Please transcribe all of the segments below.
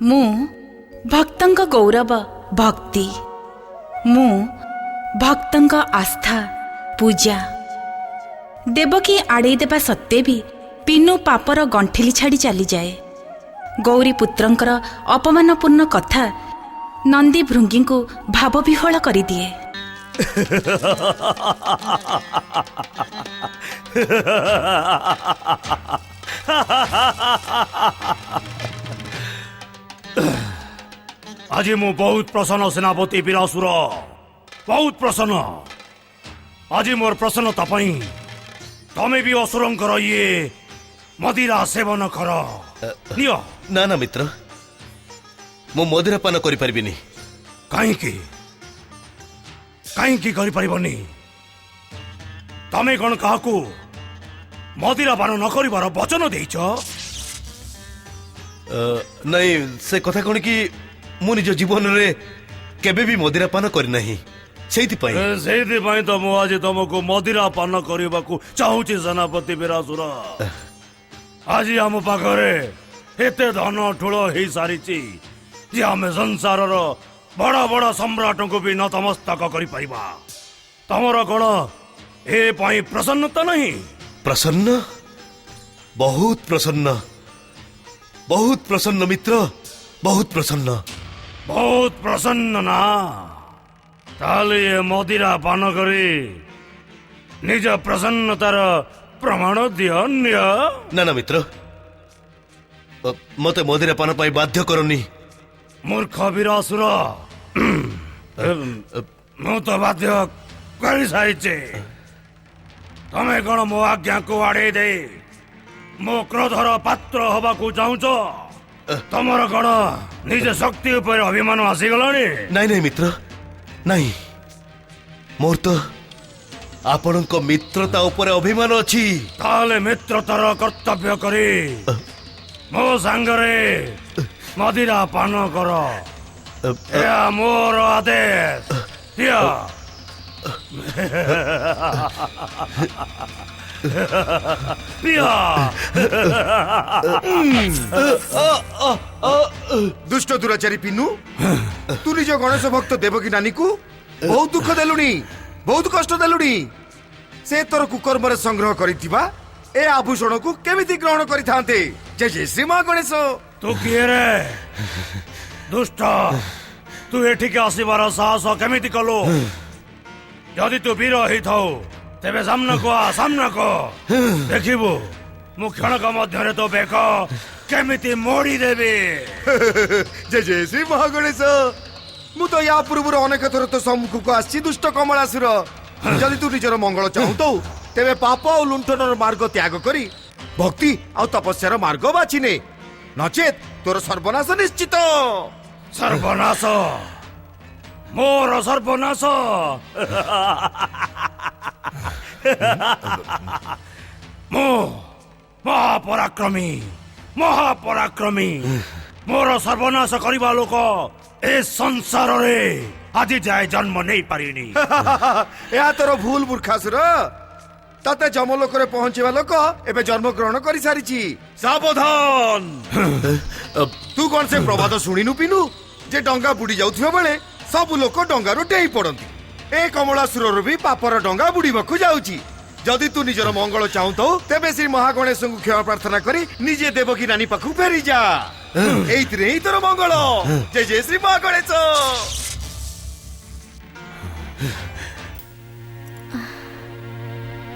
मु भक्तंक गौरव भक्ति, मु भक्तंक आस्था पूजा। देवकी आड़े देवा सत्वे भी पिनु पापर गंठिली छाड़ी चली जाए। गौरी पुत्रंकर अपमानपूर्ण कथा नंदी भृंगी को भाव विह्वल कर दिए। आज मु बहुत प्रसन्न सेनापति वीरासुर, बहुत प्रसन्न। आज मोर प्रसन्नता पई तमे भी असुरंकर ये मदिरा सेवन कर नियो। ना ना मित्र, मु मदिरा पान करि परिबिनी। कहीं करि परिबनी? तमे कौन काहाकू मदिरा पान न करिवार वचन देइछ? नहीं, से कथा कौन कि मु निज जीवन रे केबे भी मदिरा पान करि नाही। सेइथिपाई तो मु आज तुमको मदिरा पान करबाकू चाहूची सेनापति वीरासुर। आज आम पाखरे एते धन ठूल हो सारी जे आम संसार बड़ बड़ सम्राट को भी नतमस्तक कर परिबा। तमर कौन ए पाई प्रसन्नता नहीं? प्रसन्न, बहुत प्रसन्न, बहुत प्रसन्न मित्र, बहुत प्रसन्न। बहुत प्रसन्न ना? ताले ये मदिरा पान करी निज प्रसन्नतार प्रमाण दियो नियो। ना ना मित्र, मते मदिरा पान पाई बाध्य करनी। मूर्ख वीरासुर, मु तो बाध्य कर सारिचे। तमे कौन मो आज्ञा को आड़े दे मो क्रोधर पात्र हवा को चाहूच? तमर कौन निज शक्ति ऊपर अभिमान आसीगलानी? नहीं नहीं मित्र, नहीं, मोर तो आपणक मित्रता ऊपर अभिमान अछि। ताले मित्रतार कर्तव्य करी मो सांगरे मदिरा पान कर, या मोर आदेश दिया। दुष्ट दुराचारी पिन्नू, तू निज गणेश भक्त देवकी नानी को बहुत दुख देलुनी, बहुत कष्ट देलुनी। से तोर कुकर्म संग्रह करिथिबा ए आभूषण को केमिति ग्रहण करिथांते? जय जय श्री मां गणेश। तू किए रे दुष्ट? तू एठिके आसीबार साहस केमिति कलो? जदि तू वीर ही थाओ तेबे सामना को आ, सामना को देखिबो मु क्षणक मध्यरे तो बेक केमिति मोड़ी देबी। जय जय श्री महागणेश। मु तो या पूर्व अनेक थर तो सम्मुख को आसी दुष्ट कमलासुर। जदि तू निजर मंगल चाहू तो तेबे पाप और लुंठनर मार्ग त्याग करी भक्ति और तपस्यार मार्ग बाछि ने, नचेत तोर सर्वनाश निश्चित। सर्वनाश? मोर सर्वनाश? मो महापराक्रमी, महापराक्रमी मोर सर्वनाश करवा लोक ए संसार रे आज जाए जन्म नहीं पारिनी। या तोर भूल मूर्खासुर। तते जमलोक रे पहुंचवा लोक एबे जन्म ग्रहण करि सारिछि। सावधान! तू कौन से प्रवाद शुणिनु पिनु जे डंगा बुड़ी जाउथिबा बेले सब लोक डंगारु डेई पड़ती? ए कमलासुर भी पापर डंगा बुड़ीबाकू जाउछि। जदि तू निजर मंगल चाहू तो तेबे श्री महागणेश को क्षमा प्रार्थना करी निजे देवकी नानी पाखु फेरी जा। एइतरे ही तोर मंगल। जय जय श्री महागणेश।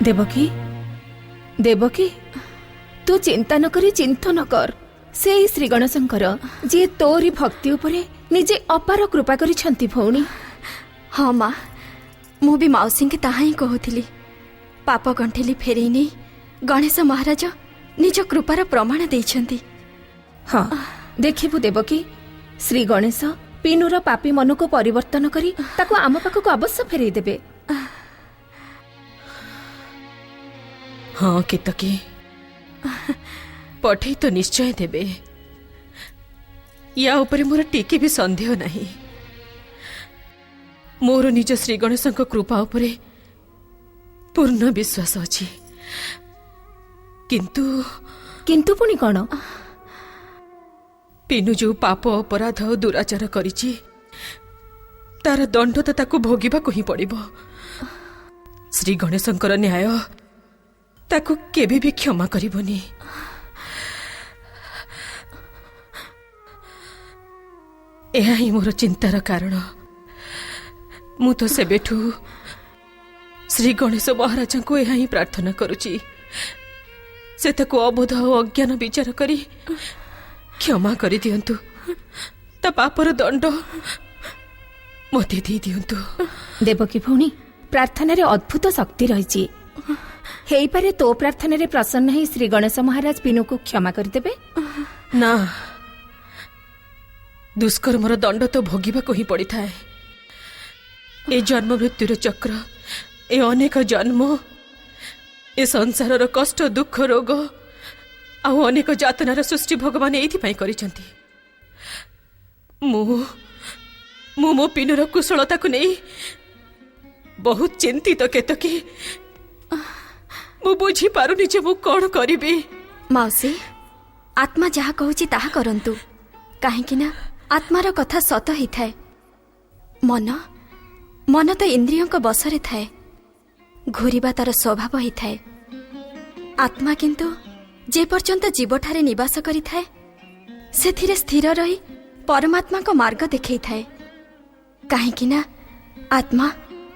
देवकी, देवकी, तू चिंता न करी चिंतन कर। से श्री गणेशंकर जे तोरी भक्ति उपरे निजे अपार कृपा करिछंती भौणी। हाँ माँ, मु भी मौसी के ताहा ही कहूली। पाप गंठिली फेरई नहीं गणेश महाराज निज कृपार प्रमाण देइछंती। हाँ देखिबु देवकी, श्री गणेश पिनुर पापी मन को परिवर्तन करी ताको आम पाखक अवश्य फेरई देबे। हाँ केतकी, पठे तो निश्चय देबे। या उपरे मोर टिके भी संदेह नहीं। मोर निज श्री गणेश कृपा उपरे पूर्ण विश्वास अछि। किंतु किंतु पुणी कौन? ପିନୁ ଯୋଉ ପାପ ଅପରାଧ ଓ ଦୁରାଚାର କରିଛି ତାର ଦଣ୍ଡ ତ ତାକୁ ଭୋଗିବାକୁ ହିଁ ପଡ଼ିବ। ଶ୍ରୀ ଗଣେଶଙ୍କର ନ୍ୟାୟ ତାକୁ କେବେ ବି କ୍ଷମା କରିବନି। ଏହା ହିଁ ମୋର ଚିନ୍ତାର କାରଣ। ମୁଁ ତ ସେବେଠୁ ଶ୍ରୀ ଗଣେଶ ମହାରାଜାଙ୍କୁ ଏହା ହିଁ ପ୍ରାର୍ଥନା କରୁଛି, ସେ ତାକୁ ଅବୋଧ ଓ ଅଜ୍ଞାନ ବିଚାର କରି କ୍ଷମା କରିଦିଅନ୍ତୁ, ତା ପାପର ଦଣ୍ଡ ମୋତେ ଦେଇ ଦିଅନ୍ତୁ। ଦେବକୀ ଭଉଣୀ, ପ୍ରାର୍ଥନାରେ ଅଦ୍ଭୁତ ଶକ୍ତି ରହିଛି। ହେଇପାରେ ତୋ ପ୍ରାର୍ଥନାରେ ପ୍ରସନ୍ନ ହେଇ ଶ୍ରୀ ଗଣେଶ ମହାରାଜ ପିନୁକୁ କ୍ଷମା କରିଦେବେ। ନା, ଦୁଷ୍କର୍ମର ଦଣ୍ଡ ତ ଭୋଗିବାକୁ ହିଁ ପଡ଼ିଥାଏ। ଏ ଜନ୍ମ ମୃତ୍ୟୁର ଚକ୍ର, ଏ ଅନେକ ଜନ୍ମ, ଏ ସଂସାରର କଷ୍ଟ ଦୁଃଖ ରୋଗ ଆଉ ଅନେକ ଯାତନାର ସୃଷ୍ଟି ଭଗବାନ ଏଇଥିପାଇଁ କରିଛନ୍ତି। ମୁଁ ମୋ ପିନୁର କୁଶଳତାକୁ ନେଇ ବହୁତ ଚିନ୍ତିତ କେତକୀ। ମୁଁ ବୁଝିପାରୁନି ଯେ ମୁଁ କ'ଣ କରିବି। ମାଉସୀ, ଆତ୍ମା ଯାହା କହୁଛି ତାହା କରନ୍ତୁ, କାହିଁକି ନା ଆତ୍ମାର କଥା ସତ ହେଇଥାଏ। ମନ ତ ଇନ୍ଦ୍ରିୟଙ୍କ ବଶରେ ଥାଏ, ଘୂରିବା ତାର ସ୍ୱଭାବ ହେଇଥାଏ। ଆତ୍ମା କିନ୍ତୁ ଯେ ପର୍ଯ୍ୟନ୍ତ ଜୀବଠାରେ ନିବାସ କରିଥାଏ ସେଥିରେ ସ୍ଥିର ରହି ପରମାତ୍ମାଙ୍କ ମାର୍ଗ ଦେଖେଇଥାଏ, କାହିଁକି ନା ଆତ୍ମା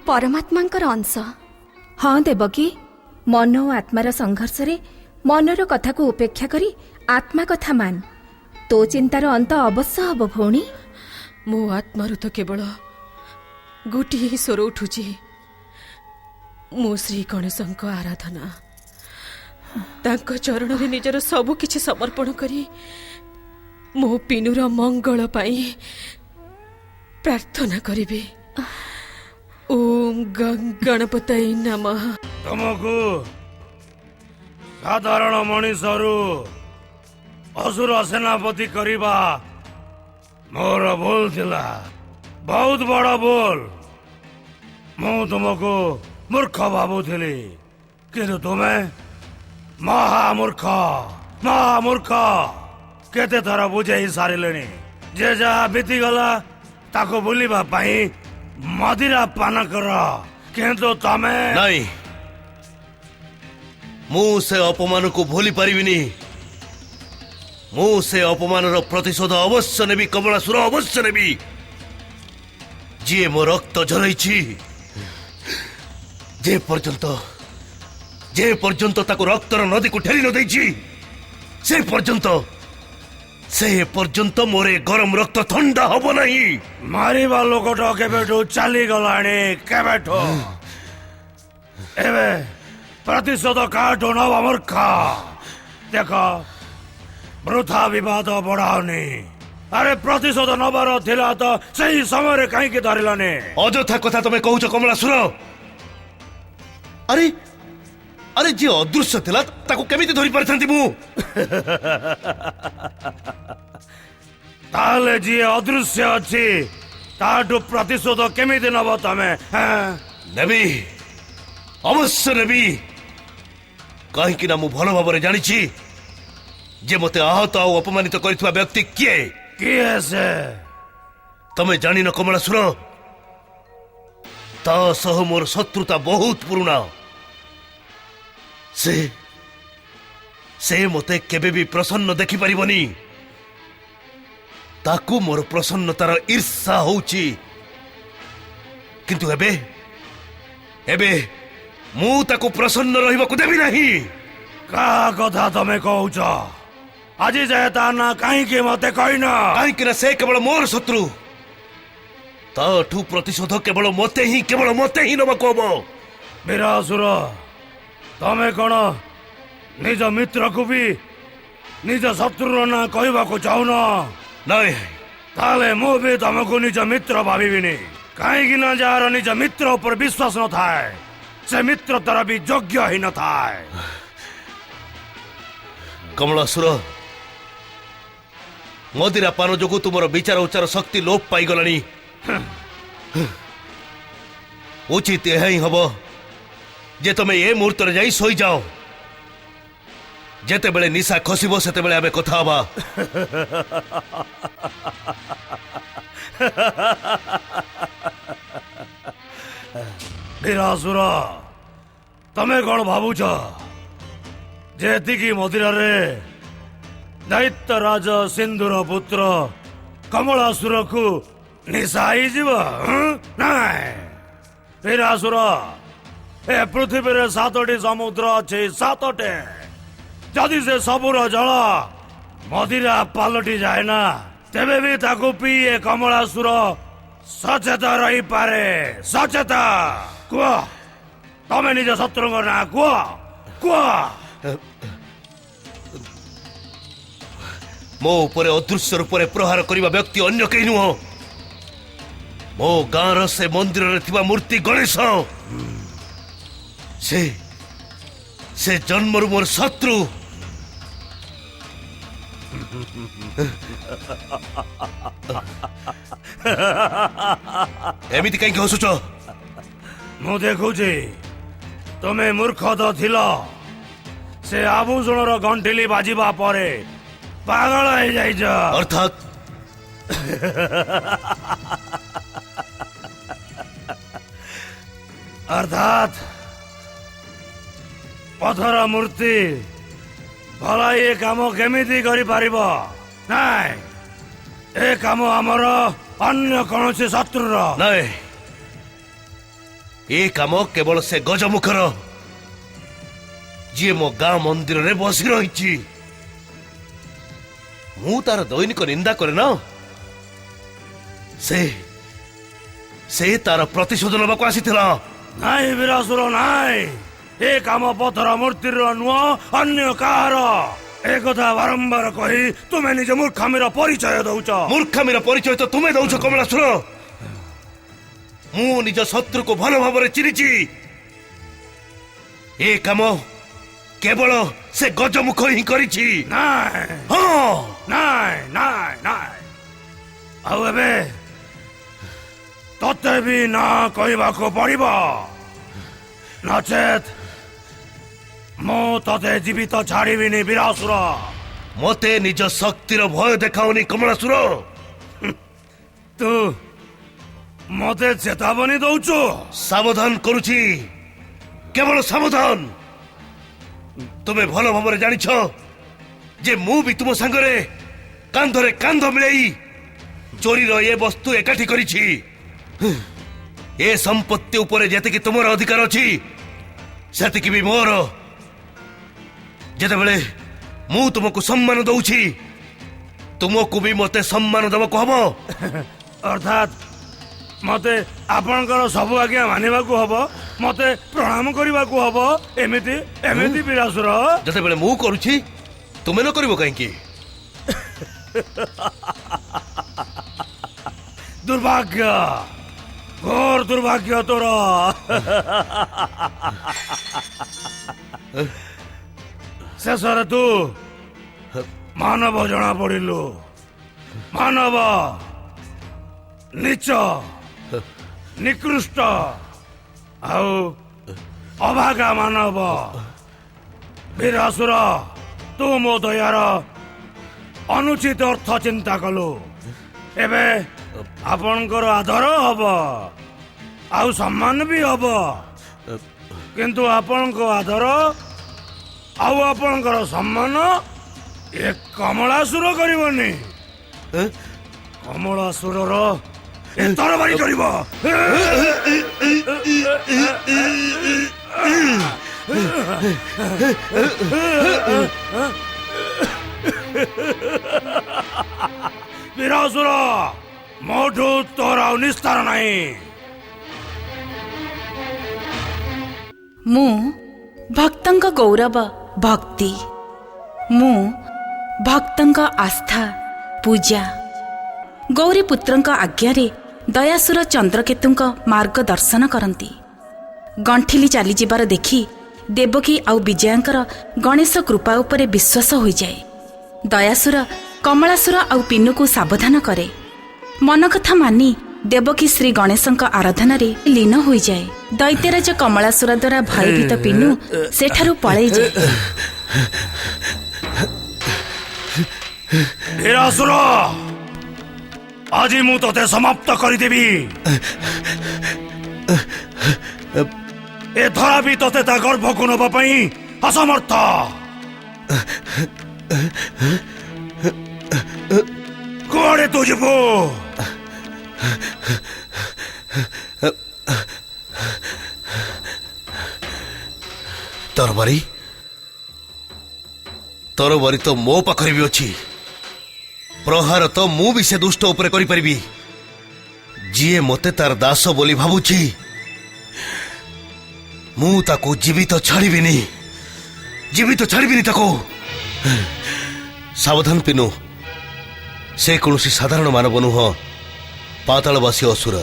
ପରମାତ୍ମାଙ୍କର ଅଂଶ। ହଁ ଦେବକୀ, ମନ ଓ ଆତ୍ମାର ସଂଘର୍ଷରେ ମନର କଥାକୁ ଉପେକ୍ଷା କରି ଆତ୍ମା କଥା ମାନ। ତୋ ଚିନ୍ତାର ଅନ୍ତ ଅବଶ୍ୟ ହବ ଭଉଣୀ। ମୋ ଆତ୍ମାରୁ ତ କେବଳ ଗୋଟିଏ ହିଁ ସ୍ୱର ଉଠୁଛି, ମୋ ଶ୍ରୀ ଗଣେଶଙ୍କ ଆରାଧନା। ତାଙ୍କ ଚରଣରେ ନିଜର ସବୁ କିଛି ସମର୍ପଣ କରି ମୋ ପିନୁର ମଙ୍ଗଳ ପାଇଁ ପ୍ରାର୍ଥନା କରିବି। ଓಂ ଗଣପତୟେ ନମଃ। ତମକୁ ସାଧାରଣ ମଣିଷରୁ ଅସୁର ସେନାପତି କରିବା ମୋର ଭୁଲ ଥିଲା, ବହୁତ ବଡ଼ ଭୁଲ। ମୁଁ ତୁମକୁ ମୂର୍ଖ ଭାବୁଥିଲି, କିନ୍ତୁ ତୁମେ ମହାମୂର୍ଖ। କେତେ ଥର ବୁଝେଇ ସାରିଲେଣି ଯେ ଯାହା ବିତିଗଲା ତାକୁ ଭୁଲିବା ପାଇଁ ମଦିରା ପାନ କର, କିନ୍ତୁ ତମେ ନାଇଁ, ମୁଁ ସେ ଅପମାନକୁ ଭୁଲି ପାରିବିନି। ମୁଁ ସେ ଅପମାନର ପ୍ରତିଶୋଧ ଅବଶ୍ୟ ନେବି କମଳାସୁର, ଅବଶ୍ୟ ନେବି। ଯିଏ ମୋ ରକ୍ତ ଝରାଇଛି, ଯେ ପର୍ଯ୍ୟନ୍ତ ତାକୁ ରକ୍ତର ନଦୀକୁ ଠେଲି ନ ଦେଇଛି ସେ ପର୍ଯ୍ୟନ୍ତ ମୋର ଏ ଗରମ ରକ୍ତ ଥଣ୍ଡା ହବ ନାହିଁ। ମାରିବା ଲୋକଟା କେବେଠୁ ଚାଲିଗଲାଣି, କେବେଠୁ। ଏବେ ପ୍ରତିଶୋଧ କାଠୁ ନବ ମୂର୍ଖ। ଦେଖ, ବୃଥା ବିବାଦ ବଢାଅନି। ଆରେ ପ୍ରତିଶୋଧ ନବାର ଥିଲା ତ ସେଇ ସମୟରେ କାହିଁକି ଧରିଲାନି? ଅଯଥା କଥା ତମେ କହୁଛ କମଳାସୁର। ଆରେ ଯିଏ ଅଦୃଶ୍ୟ ଥିଲା ତାକୁ କେମିତି ଧରି ପାରିଥାନ୍ତି ମୁଁ? ତାହେଲେ ଯିଏ ଅଦୃଶ୍ୟ ଅଛି ତାଠୁ ପ୍ରତିଶୋଧ କେମିତି ନବ ତମେ? ନେବି, ଅବଶ୍ୟ ନେବି। କାହିଁକି ନା ମୁଁ ଭଲ ଭାବରେ ଜାଣିଛି ଯେ ମୋତେ ଆହତ ଆଉ ଅପମାନିତ କରିଥିବା ବ୍ୟକ୍ତି କିଏ। ସେ? ତମେ ଜାଣିନ କମଳାସୁର, ତା ସହ ମୋର ଶତ୍ରୁତା ବହୁତ ପୁରୁଣା। ସେ ମୋତେ କେବେ ବି ପ୍ରସନ୍ନ ଦେଖିପାରିବନି। ତାକୁ ମୋର ପ୍ରସନ୍ନତାର ଈର୍ଷା ହଉଛି। କିନ୍ତୁ ଏବେ ମୁଁ ତାକୁ ପ୍ରସନ୍ନ ରହିବାକୁ ଦେବି ନାହିଁ। କାହା କଥା ତମେ କହୁଛ? ଆଜି ଯାଏ ତା ନା କାହିଁକି ମତେ କହିନ? କାହିଁକି ନା ସେ କେବଳ ମୋର ଶତ୍ରୁ। ତାଠୁ ପ୍ରତିଶୋଧ କେବଳ ମୋତେ ହିଁ ନେବାକୁ ହବ। ବୀରାସୁର, ତମେ କ'ଣ ନିଜ ମିତ୍ରକୁ ବି ନିଜ ଶତ୍ରୁର ନାଁ କହିବାକୁ ଚାହୁଁନ? ନାଇଁ, ତାହେଲେ ମୁଁ ବି ତମକୁ ନିଜ ମିତ୍ର ଭାବିବିନି। କାହିଁକି ନା ଯାହାର ନିଜ ମିତ୍ର ଉପରେ ବିଶ୍ୱାସ ନଥାଏ ସେ ମିତ୍ର ତାର ବି ଯୋଗ୍ୟ ହିଁ ନଥାଏ। କମଳାସୁର, ମଦିରା ପାନ ଯୋଗୁଁ ତୁମର ବିଚାର ଉଚ୍ଚାର ଶକ୍ତି ଲୋପ ପାଇଗଲାଣି। ଉଚିତ ଏହା ହିଁ ହବ ଯେ ତମେ ଏ ମୁହୂର୍ତ୍ତରେ ଯାଇ ଶୋଇଯାଅ। ଯେତେବେଳେ ନିଶା ଖସିବ ସେତେବେଳେ ଆମେ କଥା ହବା। ବୀରାସୁର, ତମେ କଣ ଭାବୁଛ ଯେ ଏତିକି ମଦିରାରେ ଦୈତ୍ୟରାଜ ସିନ୍ଧୁର ପୁତ୍ର କମଳାସୁରକୁ ନିଶା ହେଇଯିବ? ନାଇଁ ବୀରାସୁର, ଏ ପୃଥିବୀରେ 7ଟି ସମୁଦ୍ର ଅଛି, 7ଟେ। ଯଦି ସେ ସବୁର ଜଳ ମଦିରା ପାଲଟି ଯାଏ ନା, ତେବେ ବି ତାକୁ ପିଇ କମଳାସୁର ସଚେତ ରହିପାରେ। ସଚେତ କୁହ, ତମେ ନିଜ ଶତ୍ରୁଙ୍କ ନାଁ କୁହ, କୁହ। ମୋ ଉପରେ ଅଦୃଶ୍ୟ ରୂପରେ ପ୍ରହାର କରିବା ବ୍ୟକ୍ତି ଅନ୍ୟ କେହି ନୁହଁ, ମୋ ଗାଁର ସେ ମନ୍ଦିରରେ ଥିବା ମୂର୍ତ୍ତି ଗଣେଶ। ସେ ଜନ୍ମରୁ ମୋର ଶତ୍ରୁ। ଏମିତି କାହିଁକି ହସୁଛ? ମୁଁ ଦେଖୁଛି ତମେ ମୂର୍ଖ ତ ଥିଲ, ସେ ଆଭୂଷଣର ଗଣ୍ଠିଲି ବାଜିବା ପରେ ପାଗଳ ହେଇଯାଇଛ। ଅର୍ଥାତ୍ ଅର୍ଥାତ୍ ପଥର ମୂର୍ତ୍ତି ଭଲ ଏ କାମ କେମିତି କରିପାରିବ? ନାଇଁ, ଏ କାମ ଆମର ଅନ୍ୟ କୌଣସି ଶତ୍ରୁର ନାଇଁ, ଏ କାମ କେବଳ ସେ ଗଜମୁଖର, ଯିଏ ମୋ ଗାଁ ମନ୍ଦିରରେ ବସି ରହିଛି। ମୁଁ ତାର ଦୈନିକ ନିନ୍ଦା କରେ ନା, ସେ ତାର ପ୍ରତିଶୋଧ ନେବାକୁ ଆସିଥିଲା। ନାଇଁ ବୀରାସୁର, ନାଇଁ, ଏ କାମ ପଥର ମୂର୍ତ୍ତିର ନୁହଁ, ଅନ୍ୟ କାହାର। ଏ କଥା ବାରମ୍ବାର କହି ତୁମେ ନିଜ ମୂର୍ଖାମିର ପରିଚୟ ଦଉଛ। ମୂର୍ଖାମିର ପରିଚୟ ତ ତୁମେ ଦଉଛ କମଳାସୁର। ମୁଁ ନିଜ ଶତ୍ରୁକୁ ଭଲ ଭାବରେ ଚିହ୍ନିଛି। ଏ କାମ କେବଳ ସେ ଗଜମୁଖ ହିଁ କରିଛି। ନାଇଁ, ହଁ, ନାଇଁ, ନାଇଁ, ନାଇଁ। ଆଉ ଏବେ ତତେ ବି ନା କହିବାକୁ ପଡିବ, ନଚେତ୍ ମୁଁ ତତେ ଜୀବିତ ଛାଡ଼ିବିନି ବୀରାସୁର। ମତେ ନିଜ ଶକ୍ତିର ଭୟ ଦେଖାଉନି କମଳାସୁର। ତୁ ମତେ ଚେତାବନୀ ଦଉଛୁ? ସାବଧାନ କରୁଛି, କେବଳ ସାବଧାନ। ତୁମେ ଭଲ ଭାବରେ ଜାଣିଛ ଯେ ମୁଁ ବି ତୁମ ସାଙ୍ଗରେ କାନ୍ଧରେ କାନ୍ଧ ମିଳେଇ ଚୋରିର ଏ ବସ୍ତୁ ଏକାଠି କରିଛି। ଏ ସମ୍ପତ୍ତି ଉପରେ ଯେତିକି ତୁମର ଅଧିକାର ଅଛି ସେତିକି ବି ମୋର। ଯେତେବେଳେ ମୁଁ ତୁମକୁ ସମ୍ମାନ ଦଉଛି, ତୁମକୁ ବି ମତେ ସମ୍ମାନ ଦେବାକୁ ହବ। ଅର୍ଥାତ୍ ମତେ ଆପଣଙ୍କର ସବୁ ଆଜ୍ଞା ମାନିବାକୁ ହବ, ମତେ ପ୍ରଣାମ କରିବାକୁ ହବ, ଏମିତି ଏମିତି ବୀରାସୁର? ଯେତେବେଳେ ମୁଁ କରୁଛି ତୁମେ ନ କରିବ କାହିଁକି? ଦୁର୍ଭାଗ୍ୟ, ଘୋର ଦୁର୍ଭାଗ୍ୟ ତୋର। ଶେଷରେ ତୁ ମାନବ ଜଣା ପଡିଲୁ। ମାନବ, ନୀଚ, ନିକୃଷ୍ଟ ଆଉ ଅଭାଗା ମାନବ। ବୀରାସୁର, ତୁ ମୋ ଦୟାର ଅନୁଚିତ ଅର୍ଥ ଚିନ୍ତା କଲୁ। ଏବେ ଆପଣଙ୍କର ଆଦର ହବ ଆଉ ସମ୍ମାନ ବି ହବ, କିନ୍ତୁ ଆପଣଙ୍କ ଆଦର ଆଉ ଆପଣଙ୍କର ସମ୍ମାନ ଏ କମଳାସୁର କରିବନି। କମଳାସୁରର ଏ ତରବାରୀ କରିବ। ବୀରାସୁର, ମୋଠୁ ତୋର ଆଉ ନିସ୍ତାର ନାହିଁ। ମୁଁ ଭକ୍ତଙ୍କ ଗୌରବ ଭକ୍ତି, ମୁଁ ଭକ୍ତଙ୍କ ଆସ୍ଥା ପୂଜା। ଗୌରୀପୁତ୍ରଙ୍କ ଆଜ୍ଞାରେ ଦୟାସୁର ଚନ୍ଦ୍ରକେତୁଙ୍କ ମାର୍ଗଦର୍ଶନ କରନ୍ତି। ଗଣ୍ଠିଲି ଚାଲିଯିବାର ଦେଖି ଦେବକୀ ଆଉ ବିଜୟାଙ୍କର ଗଣେଶ କୃପା ଉପରେ ବିଶ୍ୱାସ ହୋଇଯାଏ। ଦୟାସୁର କମଳାସୁର ଆଉ ପିନୁକୁ ସାବଧାନ କରେ। ମନ କଥା ମାନି ଦେବକୀ ଶ୍ରୀ ଗଣେଶଙ୍କ ଆରାଧନାରେ ଲୀନ ହୋଇଯାଏ। ଦୈତ୍ୟରାଜ କମଳାସୁର ଦ୍ୱାରା ଭୟଭୀତ ପିନୁ ସେଠାରୁ ପଳେଇଯାଏ। ବୀରାସୁର ଆଜି ମୁଁ ତତେ ସମାପ୍ତ କରିଦେବି। ଏ ଧରା ବି ତତେ ତା ଗର୍ଭକୁ ନେବା ପାଇଁ ଅସମର୍ଥ। କୁଆଡେ ତୁ ଯିବୁ? ତରବାରୀ ତରବାରୀ ତ ମୋ ପାଖରେ ବି ଅଛି। ପ୍ରହାର ତ ମୁଁ ବି ସେ ଦୁଷ୍ଟ ଉପରେ କରିପାରିବି ଯିଏ ମତେ ତାର ଦାସ ବୋଲି ଭାବୁଛି। ମୁଁ ତାକୁ ଜୀବିତ ଛାଡ଼ିବିନି ତାକୁ। ସାବଧାନ ପିନୁ, ସେ କୌଣସି ସାଧାରଣ ମାନବ ନୁହଁ, ପାତାଳବାସୀ ଅସୁର।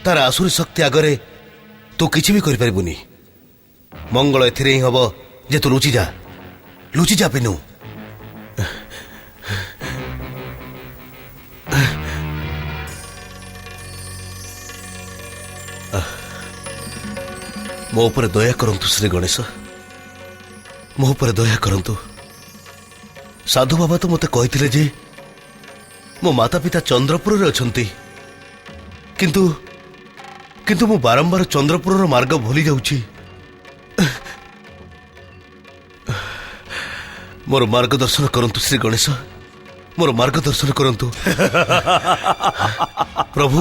ତାର ଆସୁରୀ ଶକ୍ତି ଆଗରେ ତୁ କିଛି ବି କରିପାରିବୁନି। ମଙ୍ଗଳ ଏଥିରେ ହିଁ ହବ ଯେ ତୁ ଲୁଚିଯା ପିନୁ। ମୋ ଉପରେ ଦୟା କରନ୍ତୁ ଶ୍ରୀ ଗଣେଶ, ମୋ ଉପରେ ଦୟା କରନ୍ତୁ। ସାଧୁ ବାବା ତ ମୋତେ କହିଥିଲେ ଯେ ମୋ ମାତା ପିତା ଚନ୍ଦ୍ରପୁରରେ ଅଛନ୍ତି, କିନ୍ତୁ ମୁଁ ବାରମ୍ବାର ଚନ୍ଦ୍ରପୁରର ମାର୍ଗ ଭୁଲି ଯାଉଛି। ମୋର ମାର୍ଗଦର୍ଶନ କରନ୍ତୁ ଶ୍ରୀ ଗଣେଶ, ମୋର ମାର୍ଗଦର୍ଶନ କରନ୍ତୁ ପ୍ରଭୁ।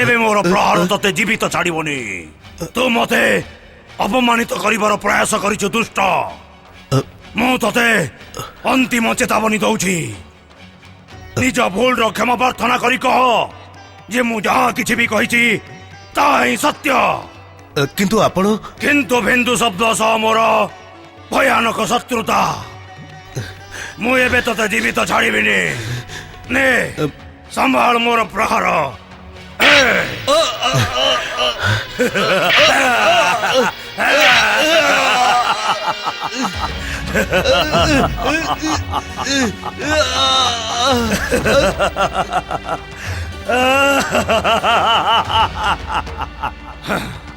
ଏବେ ମୋର ପ୍ରହାର ତତେ ଜୀବିତ ଛାଡ଼ିବନି। ତୁ ମତେ ଅପମାନିତ କରିବାର ପ୍ରୟାସ କରିଛୁ ଦୁଷ୍ଟ। ମୁଁ ତତେ ଅନ୍ତିମ ଚେତାବନୀ ଦଉଛି। ନିଜ ଭୁଲର କ୍ଷମା ପ୍ରାର୍ଥନା କରି କହ ଯେ ମୁଁ ଯାହା କିଛି ବି କହିଛି ତାହା ହିଁ ସତ୍ୟ। କିନ୍ତୁ ଆପଣ କିନ୍ତୁ ବିନ୍ଦୁ ଶବ୍ଦ ସହ ମୋର ଭୟାନକ ଶତ୍ରୁତା। ମୁଁ ଏବେ ତତେ ଜୀବିତ ଛାଡ଼ିବିନି। ନେ ସମ୍ଭାଳ ମୋର ପ୍ରହାର।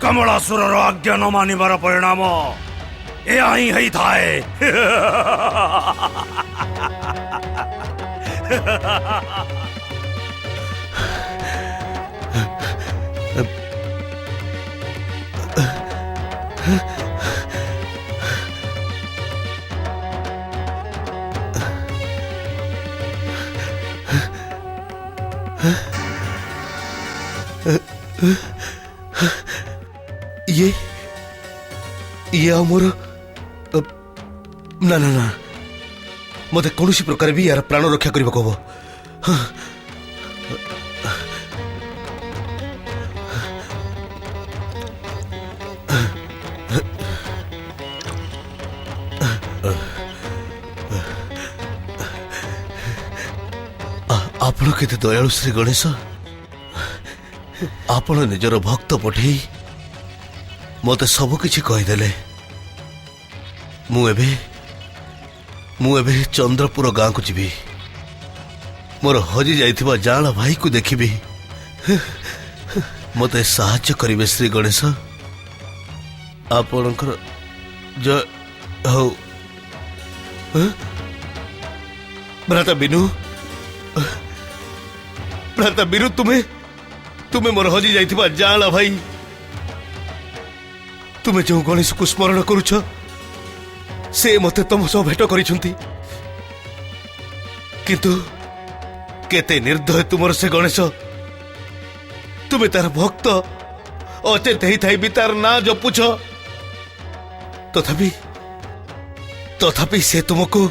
କମଳାସୁରର ଆଜ୍ଞା ନ ମାନିବାର ପରିଣାମ ଏହା ହିଁ ହେଇଥାଏ। ଇଏ ଆମର ନା ନା ନା, ମତେ କୌଣସି ପ୍ରକାର ବି ୟାର ପ୍ରାଣ ରକ୍ଷା କରିବାକୁ ହବ। ଆପଣ କେତେ ଦୟାଳୁ ଶ୍ରୀ ଗଣେଶ। ଆପଣ ନିଜର ଭକ୍ତ ପଠେଇ ମତେ ସବୁ କିଛି କହିଦେଲେ। ମୁଁ ଏବେ ଚନ୍ଦ୍ରପୁର ଗାଁକୁ ଯିବି। ମୋର ହଜି ଯାଇଥିବା ଜାଆଁଳ ଭାଇକୁ ଦେଖିବି। ମତେ ସାହାଯ୍ୟ କରିବେ ଶ୍ରୀ ଗଣେଶ। ଆପଣଙ୍କର ଜୟ ହଉ। ଭ୍ରାତା ବିନୁ, ତୁମେ ମୋର ହଜି ଯାଇଥିବା ଜାଆଁଳ ଭାଇ। ତୁମେ ଯେଉଁ ଗଣେଶକୁ ସ୍ମରଣ କରୁଛ ସେ ମତେ ତମ ସହ ଭେଟ କରିଛନ୍ତି। କିନ୍ତୁ କେତେ ନିର୍ଦ୍ଦୟ ତୁମର ସେ ଗଣେଶ। ତୁମେ ତାର ଭକ୍ତ, ଅଚେତ ହେଇଥାଇ ବି ତାର ନାଁ ଜପୁଛ। ତଥାପି ସେ ତୁମକୁ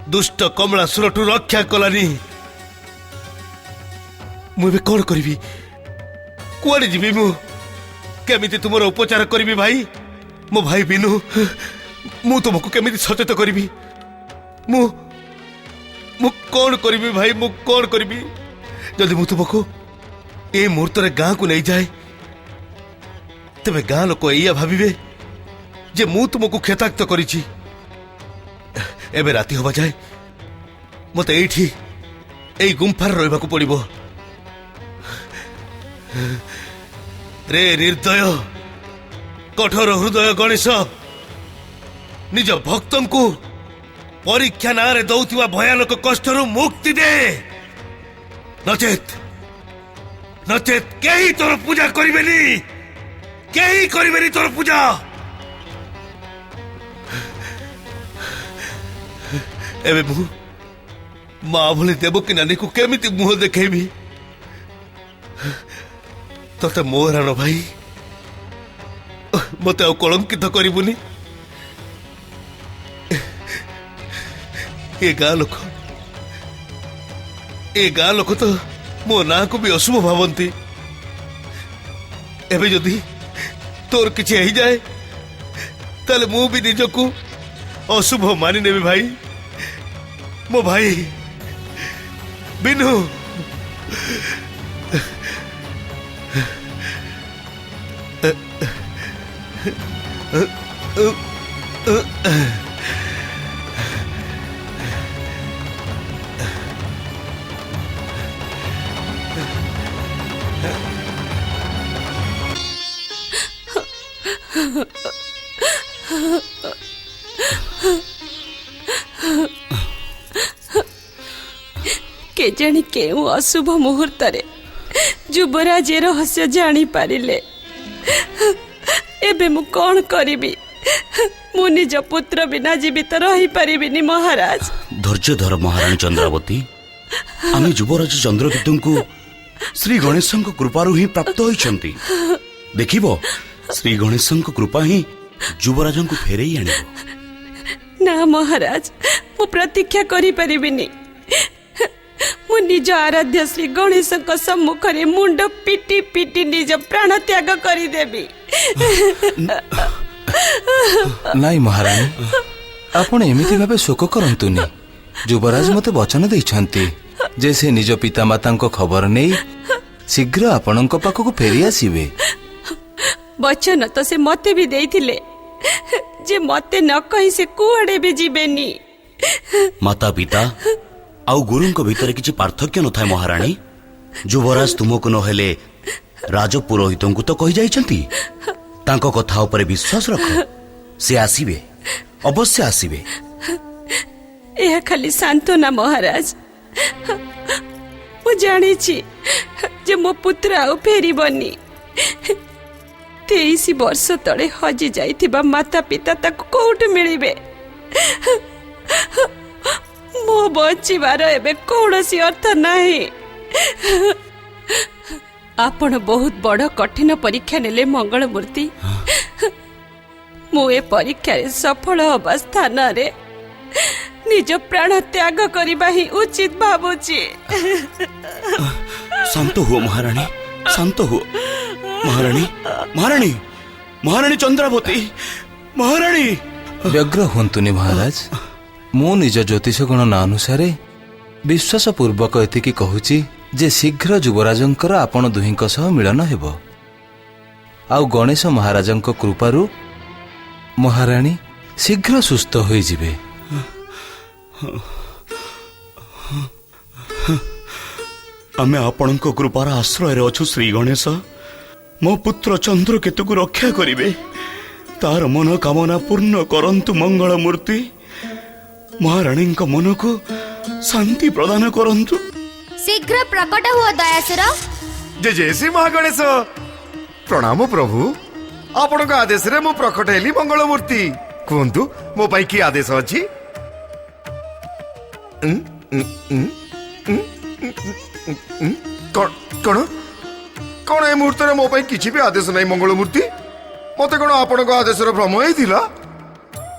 ଦୁଷ୍ଟ କମଳାସୁରଠୁ ରକ୍ଷା କଲାନି। ମୁଁ ଏବେ କଣ କରିବି? କୁଆଡେ ଯିବି? ମୁଁ କେମିତି ତୁମର ଉପଚାର କରିବି ଭାଇ? ମୋ ଭାଇ ବିନୁ, ମୁଁ ତୁମକୁ କେମିତି ସଚେତ କରିବି? ମୁଁ କଣ କରିବି ଭାଇ? ମୁଁ କଣ କରିବି? ଯଦି ମୁଁ ତୁମକୁ ଏ ମୁହୂର୍ତ୍ତରେ ଗାଁକୁ ନେଇଯାଏ ତେବେ ଗାଁ ଲୋକ ଏଇଆ ଭାବିବେ ଯେ ମୁଁ ତୁମକୁ କ୍ଷତାକ୍ତ କରିଛି। ଏବେ ରାତି ହବା ଯାଏ ମତେ ଏଇ ଗୁମ୍ଫାରେ ରହିବାକୁ ପଡିବ। ରେ ନିର୍ଦ୍ଦୟ କଠୋର ହୃଦୟ ଗଣେଶ, निज भक्तों को परीक्षा नारे दौथिबा भयानक कष्टरू मुक्ति दे नचेत नचेत केही तोर पूजा करिबेनी केही करिबेनी तोर पूजा एबे मु माँ भली देवकी नानी को केमिति मुह देखेबी तते मोहरान भाई मते आ कलंकित करिबुनी ए गाँ लोक तो मो ना को भी अशुभ भावंती एबे जदि तोर किछि हो जाए ताले मु भी निजको अशुभ मानि नेबी भाई मो भाई बिनु केजाणी केउ अशुभ मुहूर्त रे युवराज ए रहस्य जानी पारिले एबे मु कौन करिबी मु निज पुत्र बिना जीवित रही परिबिनी महाराज धैर्य धर महाराणी चंद्रावती आमे युवराज चंद्रकेतु को श्री गणेश कृपारु ही प्राप्त होइछंती देखिबो श्री गणेश कृपा ही युवराज को फेरई आनिबो ना महाराज मु प्रतीक्षा करि परिबिनी मु निज आराध्य श्री गणेश सम्मुख रे मुंड पिटी पिटी निज प्राण त्याग करि देबी नाई महारानी आपण एमिति भाबे शोक करंतुनी युवराज मते वचन दैछंती जे से निज पितामाता खबर नहीं शीघ्र आपणक पाखक फेरी आसीबे वचन तो से मते भी देइथिले जे मते न कहि से कुआडे भी जीबेनी माता पिता आउ गुरुंक भीतर किछि पार्थक्य न थाए महारानी युवराज तुमको न हेले राजपुरोहितों को तो कहि जाइछंती तांको कथा ऊपर विश्वास रख से आसीबे अवश्य आसीबे यह खाली सांत्वना महाराज मु जानी जे मो पुत्र आउ फेरिबनी 23 वर्ष तले हजि जाइथिबा माता पिता ताको कोउठ मिलिबे मो बचिबार एबे कौनसी अर्थ नाही आपण बहुत बड़ कठिन परीक्षा नेले मंगल मूर्ति मु ए परीक्षा रे सफल होबा स्थान रे निज प्राण त्याग करिबा ही उचित भाबुची शांत हुओ महारानी शांत हुओ महारानी महारानी महारानी चंद्रावती महारानी व्यग्र हुंतुनी महाराज मु निज ज्योतिष गणना अनुसार विश्वास पूर्वक एतिकी कहूची जे शीघ्र युवराजंकर आपण दुहिंक सह मिलन हेबो आउ गणेश महाराजंक कृपारु महारानी शीघ्र सुस्थ होई जिवे आमे आपणक कृपार आश्रय रे अछु श्री गणेश मो पुत्र चंद्रकेतु को रक्षा करिवे तार मनोकामना पूर्ण करंतु मंगल मूर्ति महाराणी मन को शांति प्रदान करंतु शीघ्र प्रकट हुआ दयासुर जय जय श्री महागणेश प्रणाम प्रभु आपणक आदेश रे मु प्रकट हेली मंगल मूर्ति कहतु मो पाई की आदेश अछि कौन कौन ए मुहूर्त रे मो पाई किछि भी आदेश नहीं मंगल मूर्ति मते कौन आपणक आदेश रे भ्रम हेतिला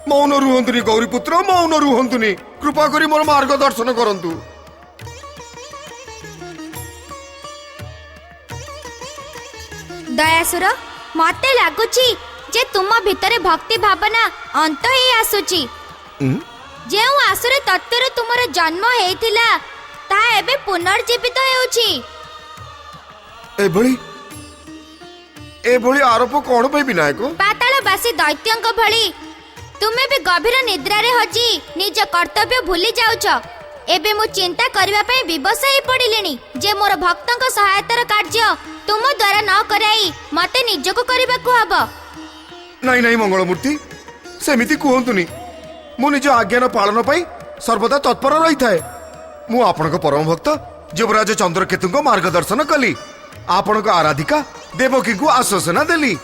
मौन रुहंतुनी गौरी पुत्र मौन रुहंतुनी कृपा करी मोर मार्ग दर्शन करंतु दयासुर मते लागुची जे तुम भितरे भक्ति भावना अंत ही आसुची जेउ आसुर तत्वर तुमर जन्म हेतिला ता एबे पुनर्जीवित हेउची एभली आरोप कौन पे विनायक पातालवासी दैत्यंक भली तुमे भी गभीर निद्रा रे हजी निज कर्तव्य भूली जाउछ एबे मु चिंता करबा पई विवश हे पडिलेनी जे मोर भक्तंक सहायतार कार्य तुम द्वारा न कराई मते निजको करबा को हबो नहीं नहीं मंगल मूर्ति सेमिति कहंतुनी मु निज आज्ञान पालन पाई सर्वदा तत्पर रही थाए। मु आपणक परम भक्त युवराज चंद्रकेतु को मार्गदर्शन कली। आपणक आराधिका देवकी को आश्वासना देली।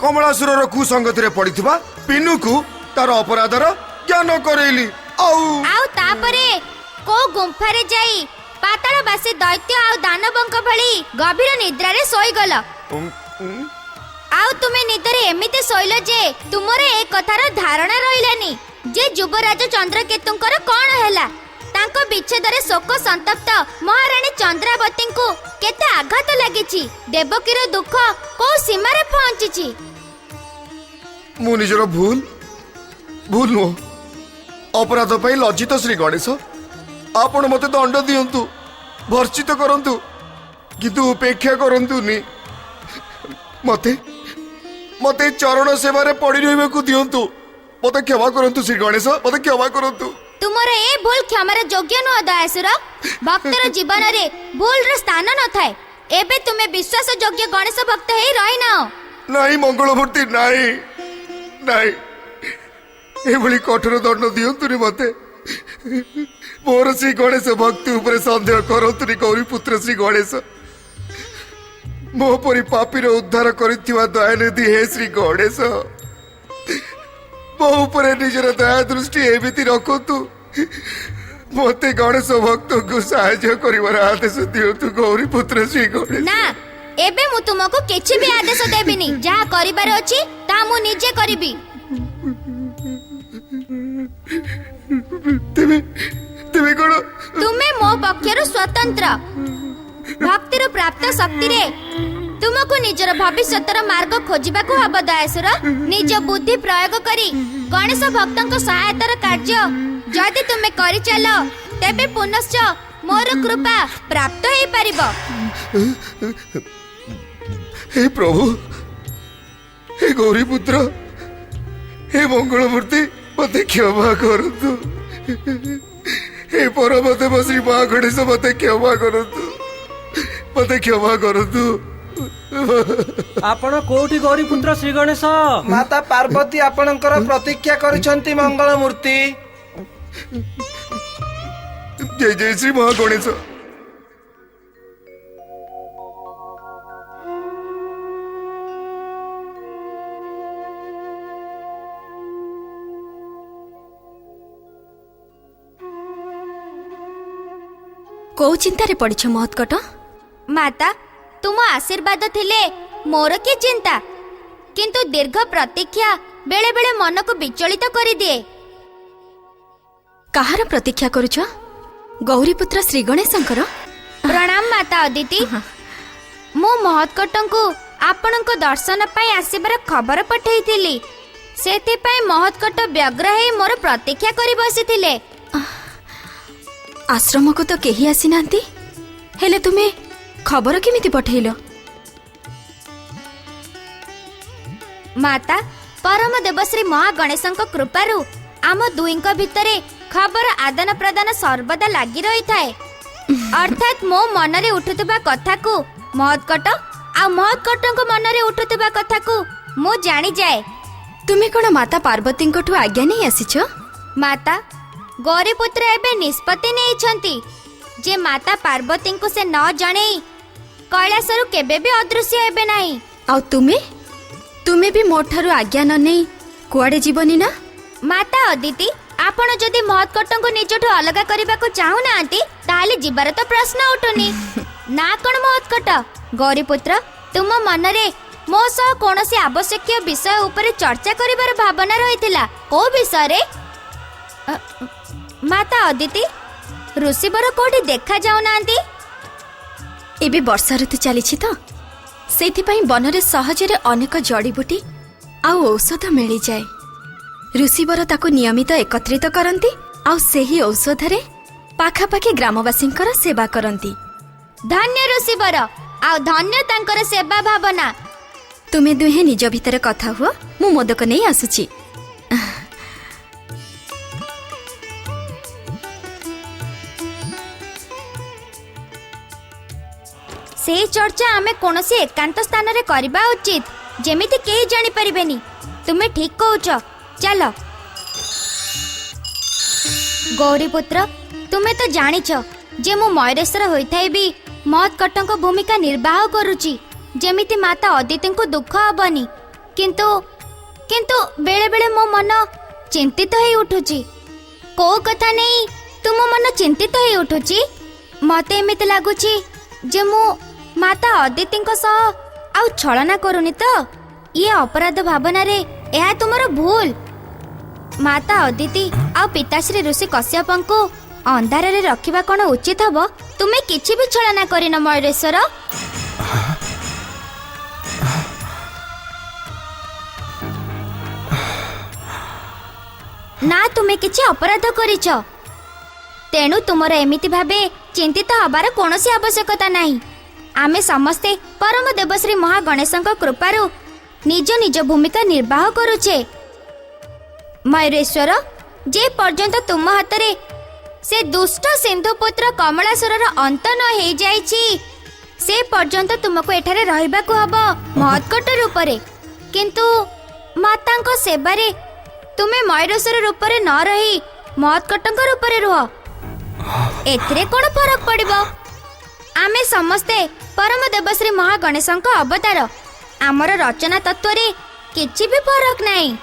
कमलासुर कुसंगति पड़िथिबा पिनु को तार अपराधर ज्ञान करेली। आउ तापरे को गुंफारे जाई पाताळबासी दैत्य आउ दानवंक भଳି गभीर निद्रारे सोई गल। आउ तुमे निदरे एमिते सोइल जे तुमर ए कथार धारणा रहिलानी जे युवराज चंद्रकेतुंकर कोन हैला। तांको विच्छेदरे शोक संतप्त महारानी चंद्रावती को केते आघात लागिछि। देवकीर दुख को सीमा रे पहुंचिछि। मु निजर भूल नो अपराध पाई लज्जित श्री गणेश आपण मते दंड दियंतु भर्षित करंतु किंतु उपेक्षा करंतुनी। मते मते चरण सेवा रे पड़ी रहबेकु दियंतु। मते क्षमा करंतु श्री गणेश मते क्षमा करंतु। तुमर ए भूल क्षमार योग्य न दयासुर। भक्तर जीवन रे भूल रे स्थान न थाए। एबे तुमे विश्वास योग्य गणेश भक्त हे रहि ना। नाही मंगलमूर्ति नाही नाही ए भली कठोर दंड दियंतुनी मते। मोर श्री गणेश भक्ति उपरे संदेह करंतुनी गौरी पुत्र श्री गणेश। मो परी पापीर उद्धार करिथिबा दयानिधि हे श्री गणेश मो उपरे निजर दया दृष्टि एमिति रखतु। मते गणेश भक्त को सहाय्य करिवार आदेश दियंतु गौरी पुत्र श्री गणेश। ना एबे मु तुमको किछि भी आदेश देबिनी। जहा करिबार अछि ता मु निजे करिबी। तेबे कोन तुमे मो पक्षर स्वतंत्र भक्तिर प्राप्त शक्ति रे तुमको निजर भविष्यतर मार्ग खोजिबाकू हब दयासुर। निज बुद्धि प्रयोग करी गणेश भक्तंक सहायतार कार्य जदि तुमे करि चलो तेबे पुनश्च मोर कृपा प्राप्त हे परिबो। हे प्रभु हे गौरी पुत्र हे मंगलमूर्ति मते क्षमा करतु। हे परम देव श्री महा गणेश मते क्षमा करतु मते क्षमा करतु। आपण कोठी गौरी पुत्र श्री गणेश? माता पार्वती आपणकर प्रतीक्षा करिसंती मंगल मूर्ति। जय जय श्री महा गणेश। को चिंता रे पड़िछ महत्कट? माता तुम आशीर्वाद थिले मोर की चिंता किंतु दीर्घ प्रतीक्षा बेले बेले मन को विचलित करि दिए। कहार प्रतीक्षा करुछ? गौरी पुत्र श्री गणेशंकर? प्रणाम माता अदिति। मु महत्कटंकु आपणक दर्शन पाई आसीबार खबर पठेइथिली। सेति पाई महत्कट व्यग्र हे मोर प्रतीक्षा करि बसिथिले। आश्रम को तो केही आसी नांती हेले तुमे खबर केमिति पठेइलो? माता परम देवश्री महागणेशंक कृपारु आम दुईंक भितरे खबर आदान प्रदान सर्वदा लागी रही थाए। अर्थात मो मनरे उठुतबा कथा को महत्कट आ महत्कटंक मनरे उठुतबा कथा को मु जानी जाए। तुमे कोन माता पार्वती ठु आज्ञा नहीं आसीछ? माता गौरीपुत्र एबे निष्पत्ति नहीं जे माता पार्वती को से न जणे कैलासरु केबे भी अदृश्य हेबे नहीं। आ तुमे भी मोठारु आज्ञा न नहीं कुआडे जीवनी ना? माता अदिति आपण जदि महत्कटंको निजठु अलगा करबा को चाहू नांती ताले जीवार तो प्रश्न उठुनी ना। कोन महत्कट गौरीपुत्र तुम मनरे मो सह कोनोसी आवश्यक विषय ऊपर चर्चा करिबार भावना रहितिला। को विषय रे? माता अदिति ऋषिवर कोठी देखा जाऊ नांती? एबे वर्षा ऋतु चलीछि तो सेथिपाई बनरे सहजरे अनेक जड़ीबूटी आ औषध मिली जाए। ऋषिवर ताको नियमित एकत्रित करंती आ सेही औषधरे पाखापाखी ग्रामवासींकर सेवा करंती। धन्य ऋषिवर आ धन्य तांकर सेवा भावना। तुमे दुहे निज भितर कथा हुआ मु मोदक नहीं आसुची। से चर्चा आमे कोनोसी एकांत स्थान रे करबा उचित जेमिति केही जानि परिबेनी। तुमे ठीक कहउछ। चलो गौरी पुत्र तुमे तो जानिछ जे मु मयूरेश्वर होइथाय भी मत कटक भूमिका निर्वाह करुची जेमिति माता अदिति को दुख हबनी किंतु किंतु बेले बेले मो मन चिंतित हो उठुची को कथा नहीं तुम मन चिंतित हो उठुची मते एमिति लागुची जे मु माता अदिति सह आउ छलना करूनी तो ये अपराध भावना रे यह तुमर भूल माता अदिति आ पिताश्री ऋषि कश्यपंको अंधार रे रखिबा कोन उचित हबो तुमे किछि भी छलना करिन मयूरेश्वर ना तुमे किछि अपराध करिछ तेणु तुमर एमिति भाबे चिंतित हबार कोनोसी आवश्यकता नाही आमे समस्ते परम देवश्री महागणेशଙ୍କ कृपारु निज निज भूमिका निर्वाह करुछे मयूरेश्वर जे पर्यंत तुम हातरे से दुष्ट सिंधुपुत्र कमलासुरर अंत न हो जाइछि से पर्यंत तुमको एठारे रहिबाकु हबो महत्कट रूपरे किंतु मातांको सेबारे तुमे मयूरेश्वर रूपरे न रही महत्कटଙ୍କ रूपरे रुह एथिरे कोन फरक पड़िबो आमे समस्ते परम देवश्री महागणेशଙ୍କ अवतार आमर रचना तत्व रे किछि भी फरक नाही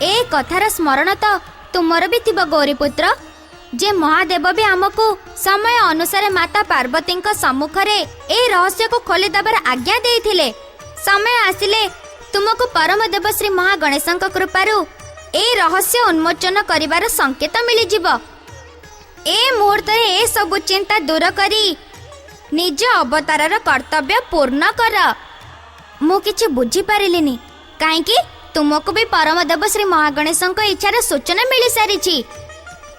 ए कथार स्मरण तो तुमर भी थिबो गौरीपुत्र जे महादेव भी आमको समय अनुसार माता पार्वती सम्मुख रे ए रहस्य को खोली दबार आज्ञा देइथिले समय आसिले तुमको परम देवश्री महागणेशଙ୍କ कृपारु ए रहस्य उन्मोचन करिवार संकेत मिली जिवो ए मुहूर्त रे ए सब चिंता दूर करी निज अवतारर कर्तव्य पूर्ण कर मु किछि बुझी पारिलिनी काहेकि तुमको भी परम देवश्री महागणेशଙ୍କ इच्छार सूचना मिली सारिछि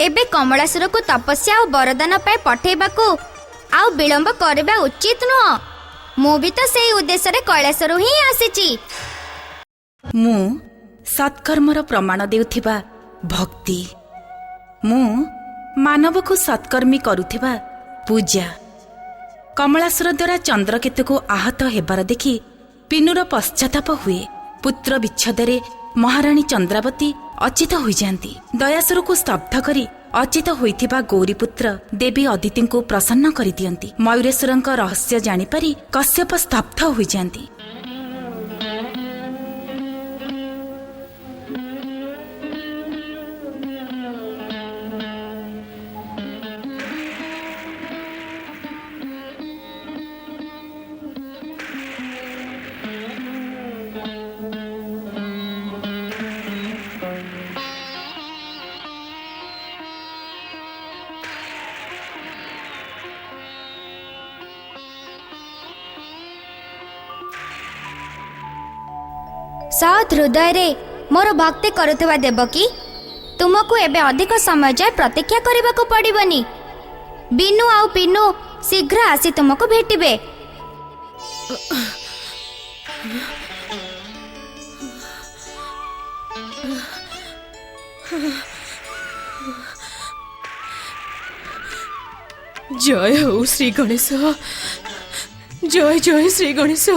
एबे कमलासुर को तपस्या और वरदान पाए पठेबाकू आउ विलंब करबा उचित नुह मु भी तो सेही उद्देश्य रे कैलासरु ही आसीछि मु सत्कर्मर प्रमाण देउथिबा भक्ति मु मानव को सत्कर्मी करुथिबा पूजा कमलासुर द्वारा चंद्रकेतु को आहत हेबार देखि पिनुर पश्चाताप हुए पुत्र विच्छेदरे महाराणी चंद्रावती अचित हो जाती दयासुर को स्तब्ध करी अचित होइथिबा गौरीपुत्र देवी अदिति को प्रसन्न करि दियंती मयूरेश्वरଙ୍କ रहस्य जानिपारी कश्यप स्तब्ध हो जाती सत हृदय रे मोर भक्ति करुवा देवकी तुमको एबे अधिक समय जाए प्रतीक्षा करने को पड़िबनी बिनु आउ पिनु शीघ्र आसी तुमको भेटिबे जय हो श्री गणेश जय जय श्री गणेश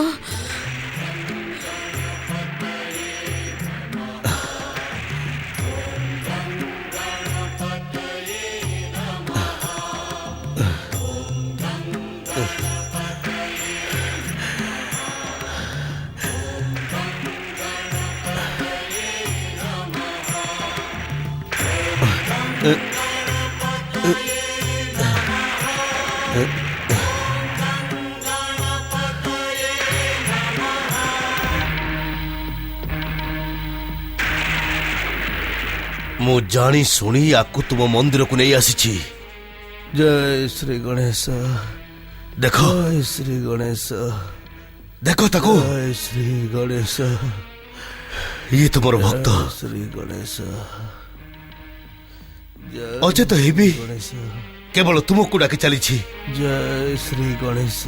मु जानी सुनी आकु तुम मंदिर को नहीं आसी जय श्री गणेश देखो जय श्री गणेश देखो ताको जय श्री गणेश ये तुमर भक्त जय श्री गणेश अचेत हेबी गणेश केवल तुमको डाकी चली जय श्री गणेश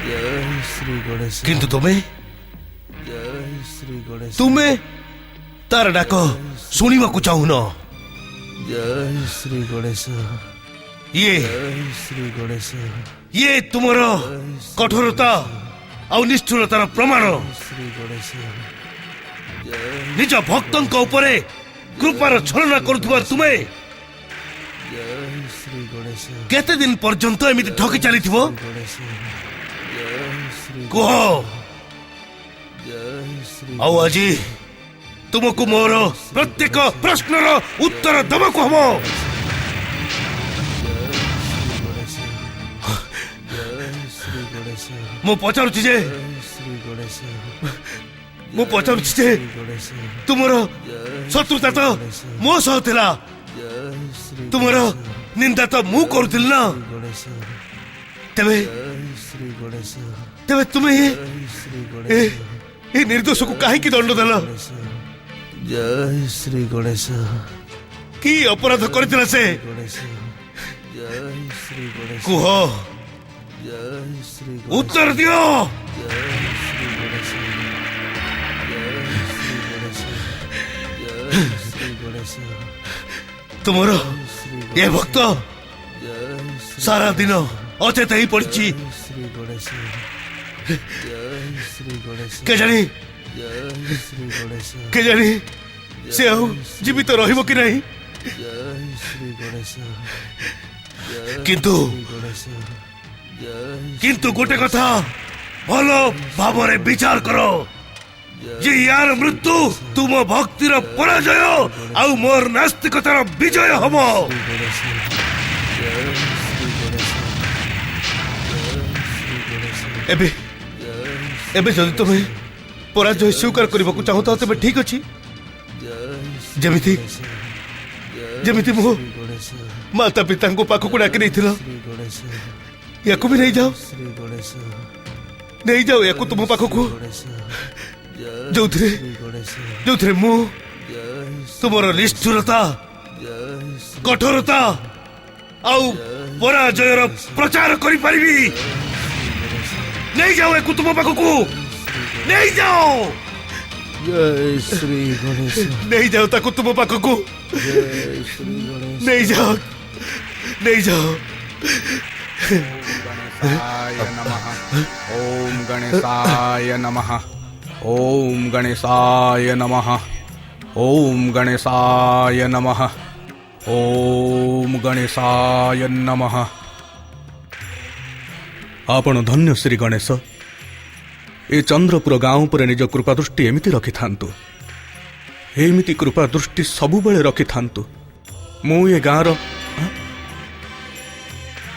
जय श्री गणेश किंतु तुम्हें जय श्री गणेश तुम्हें तार डाक शुणा को चाहून जय श्री गणेश ये जय श्री गणेश ये तुमर कठोरता ଆଉ ନିଷ୍ଠୁରତାର ପ୍ରମାଣ। ନିଜ ଭକ୍ତଙ୍କ ଉପରେ କୃପାର ଛଳନା କରୁଥିବା ତୁମେ କେତେ ଦିନ ପର୍ଯ୍ୟନ୍ତ ଏମିତି ଠକି ଚାଲିଥିବ କୁହ। ଆଉ ଆଜି ତୁମକୁ ମୋର ପ୍ରତ୍ୟେକ ପ୍ରଶ୍ନର ଉତ୍ତର ଦେବାକୁ ହବ। ମୁଁ ପଚାରୁଛି ଯେ ତୁମର ଶତ୍ରୁତା ତ ମୋ ସହ ଥିଲା, ତୁମର ନିନ୍ଦା ତ ମୁଁ କରୁଥିଲି ନା, ତେବେ ତେବେ ତୁମେ ଏ ନିର୍ଦ୍ଦୋଷକୁ କାହିଁକି ଦଣ୍ଡ ଦେଲ? ଜୟ ଶ୍ରୀ ଗଣେଶ। କି ଅପରାଧ କରିଥିଲା ସେ କୁହ, ଉତ୍ତର ଦିଅ। ତୁମର ଏ ଭକ୍ତ ସାରା ଦିନ ଅଚେତ ହେଇ ପଡିଛି। କେଜାଣି ସେ ଆଉ ଜୀବିତ ରହିବ କି ନାହିଁ। କିନ୍ତୁ ଗୋଟେ କଥା ଭଲ ଭାବରେ ବିଚାର କର ଯେ ୟାର ମୃତ୍ୟୁ ତୁମ ଭକ୍ତିର ପରାଜୟ ଆଉ ମୋର ନାସ୍ତିକତାର ବିଜୟ ହବ। ଏବେ ଯଦି ତୁମେ ପରାଜୟ ସ୍ୱୀକାର କରିବାକୁ ଚାହୁଁଛ ତେବେ ଠିକ ଅଛି। ଯେମିତି ମୋ ମାତା ପିତାଙ୍କୁ ପାଖକୁ ଡାକି ନେଇଥିଲ, ୟାକୁ ବି ନେଇଯାଅ ୟାକୁ ତୁମ ପାଖକୁ, ଯୋଉଥିରେ ମୁଁ ତୁମର ନିଷ୍ଠୁରତା, କଠୋରତା ଆଉ ପରାଜୟର ପ୍ରଚାର କରିପାରିବି। ନେଇଯାଅ ୟାକୁ ତୁମ ପାଖକୁ, ନେଇଯାଅ ନେଇଯାଅ ତାକୁ ତୁମ ପାଖକୁ, ନେଇଯାଅ। ओम गणेशाय नमः। ओम गणेशाय नमः। ओम गणेशाय नमः। ओम गणेशाय नमः। आपण धन्य श्री गणेश। ए चंद्रपुर गाँव पर निज कृपा दृष्टि एमिति रखि थांतु, एमिति कृपा दृष्टि सबुबेले रखि थांतु। मु ए गाँर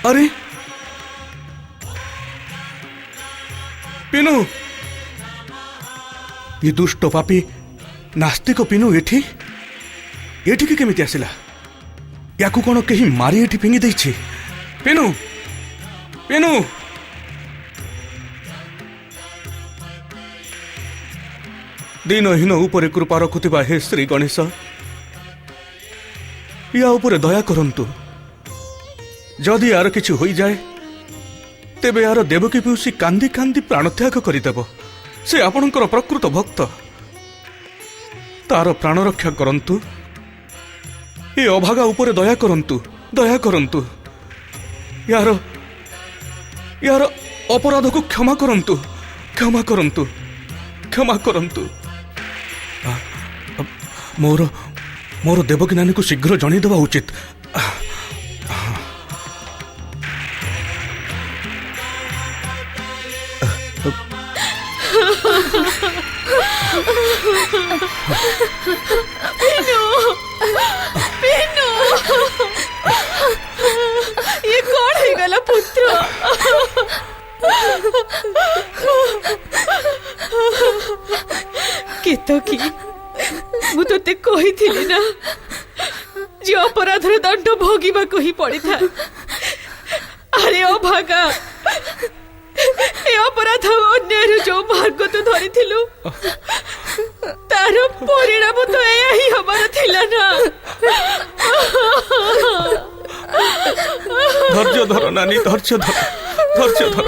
अरे पिनू, ये दुष्ट पापी नास्तिक पिनू एठी केमिति आसिला? याकू कौन कहीं मारी एठी फिंगी देछि? पिनू पिनू दीनहीन उपरे कृपा रखुथिबा हे श्री गणेश, या उपरे दया करंतु। जदि यार किछि होई जाए तेबे यार देवकी पिउसी कांदी कांदी प्राणत्याग करिदेव। से आपणकर प्रकृत भक्त, तार प्राण रक्षा करंतु। ए अभागा उपरे दया करंतु, दया करंतु। यार यार अपराध को क्षमा करंतु, क्षमा करंतु, क्षमा करंतु। मोर मोर देवकी नानी को शीघ्र जणै देवा उचित। पिनू, ये कौन है गला पुत्र? केतकी मु तोते कही थिली ना जे अपराधर दंड भोगिबा कही पड़ी था। अरे ओ भागा, ए अपराध अन्याय जो मार्ग तो धरी थिलु तार परिणाम तो एया ही हमारा थिला ना। धैर्य धर नानी, धैर्य धर, धैर्य धर।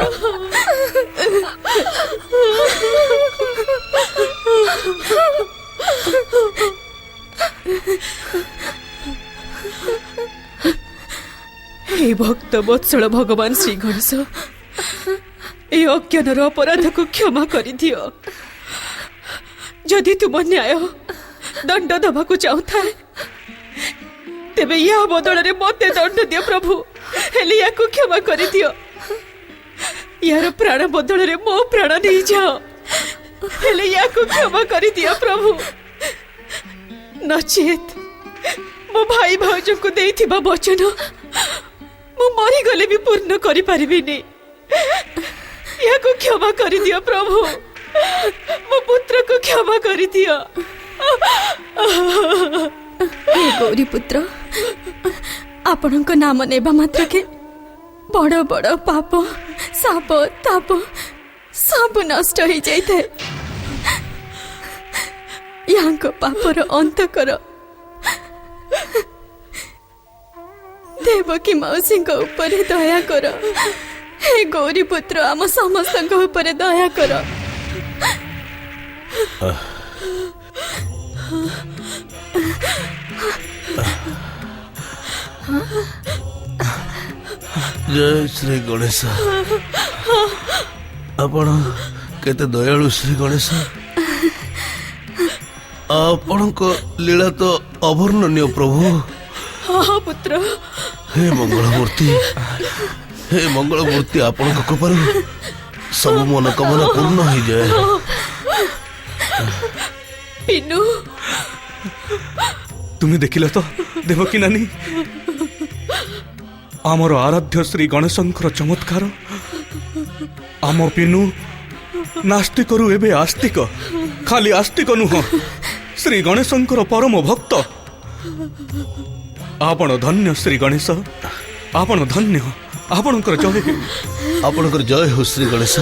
हे भक्त वत्सल भगवान श्री गणेश, ए अज्ञानर अपराध को क्षमा कर दियो। जदि तुम न्याय दंड दबा को चाहता तेबे या बदल रे मते दंड दियो प्रभु। हेले या को क्षमा कर दियो। यार प्राण बदल रे मो प्राण नहीं जाओ। हेले या को क्षमा कर दियो प्रभु। नचेत मो भाई भाउज को देइथिबा वचन मु मरी गले भी पूर्ण करि परिबिनी। या को क्षमा कर दियो प्रभु। मो पुत्र को क्षमा कर दियो। हे गौरी पुत्र, आपणक नाम नेबा मात्र के बड़ बड़ पाप साप ताप सब नष्ट हो जाए। यहाँ पापर अंत कर। देवकी मौसी ऊपर दया कर। हे गौरी पुत्र, आम समस्त ऊपर दया कर। जय श्री गणेश। आपण केते दयालु श्री गणेश। आपणक लीला तो अवर्णनीय प्रभु। हाँ पुत्र। हे मंगलमूर्ति, हे मंगलमूर्ति, आपणक कृपारु सब मनोकामना पूर्ण हो जाए। पिनु तुम्हें देखिल तो देवकी नानी, आमर आराध्य श्री गणेशंकर चमत्कार। आम पिनू नास्तिक रु एबे आस्तिक, खाली आस्तिक नुह, श्री गणेशंकर परम भक्त। आपण धन्य श्री गणेश, आपण धन्य। आपणकर जय हो। आपणकर जय हो श्री गणेश।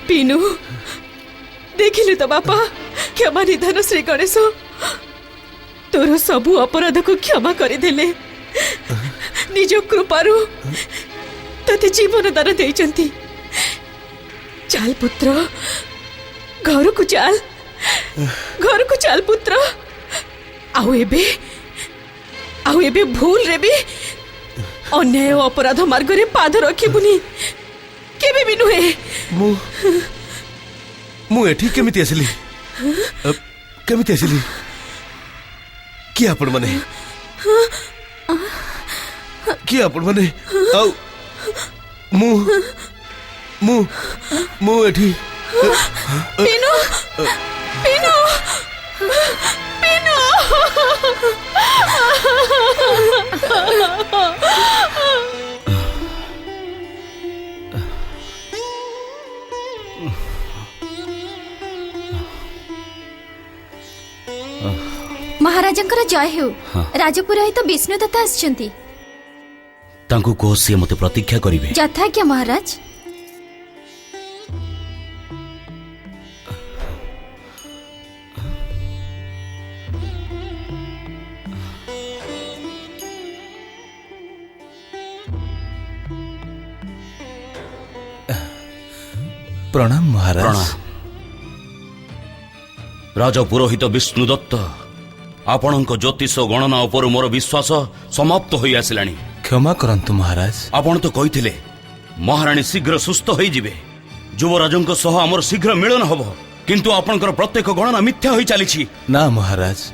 पिनू देखिले तो बापा, क्षमा निधान श्री गणेश तोर सबु अपराध को क्षमा करदेले। निज कृपारु तते जीवन दान देइचंती। चल पुत्र, घर को चल, घर को चल पुत्र। आउ एबे भूल रे भी अन्याय अपराध मार्ग रे पाद रखिबुनी केबे भी नुहे। मु एठी केमिति आसिली? केमिति आसिली? कि आपण माने आउ मु एठी पिनु पिनु पिनु महाराजंकर जय हो। राजपुरोहित विष्णुदत्त आछंती। तांको को से मते प्रतीक्षा करिवे। यथाज्ञा महाराज। प्रणाम महाराज। प्रणाम। राजा पुरोहित विष्णुदत्त, आपणक ज्योतिष गणना उपर मोर विश्वास समाप्त होई आसिलानी। क्षमा करंतु महाराज। आपण तो कहिथिले महारानी शीघ्र सुस्थ होई जिवे, युवराजंक सह हमर शीघ्र मिलन हबो, किंतु आपणकर प्रत्येक गणना मिथ्या होई चलीछि। ना महाराज,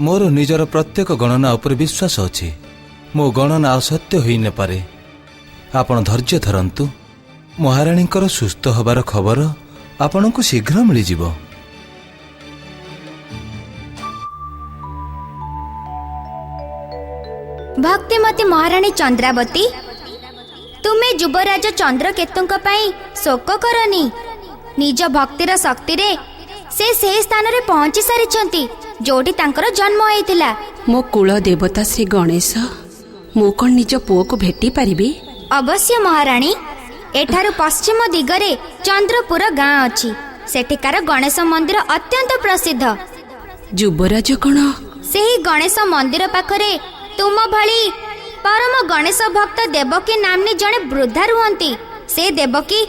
मोर निजर प्रत्येक गणना उपर विश्वास अछि। मो गणना असत्य होई न पारे। आपण धैर्य धरंतु, महारानीकर सुस्थ हबार खबर आपणको शीघ्र मिली जिवो। भक्तिमती महारानी चंद्रावती, तुमे युवराज चंद्रकेतुंक पई शोक करनी। निज भक्तिर शक्ति रे से स्थान रे पहुंची सारिछंती जोटी तांकर जन्म होइतिला। मो कुल देवता श्री गणेश, मो कोन निज पुओ को भेटी परिबी? अवश्य महारानी। एठारु पश्चिम दिगरे चंद्रपुर गाँ अछि। सेठिकार गणेश मंदिर अत्यंत प्रसिद्ध। युवराज कोन? सेही गणेश मंदिर पाखरे तुम भली परम गणेश भक्त देवकी नामनी जने वृद्धा रुहंती। से देवकी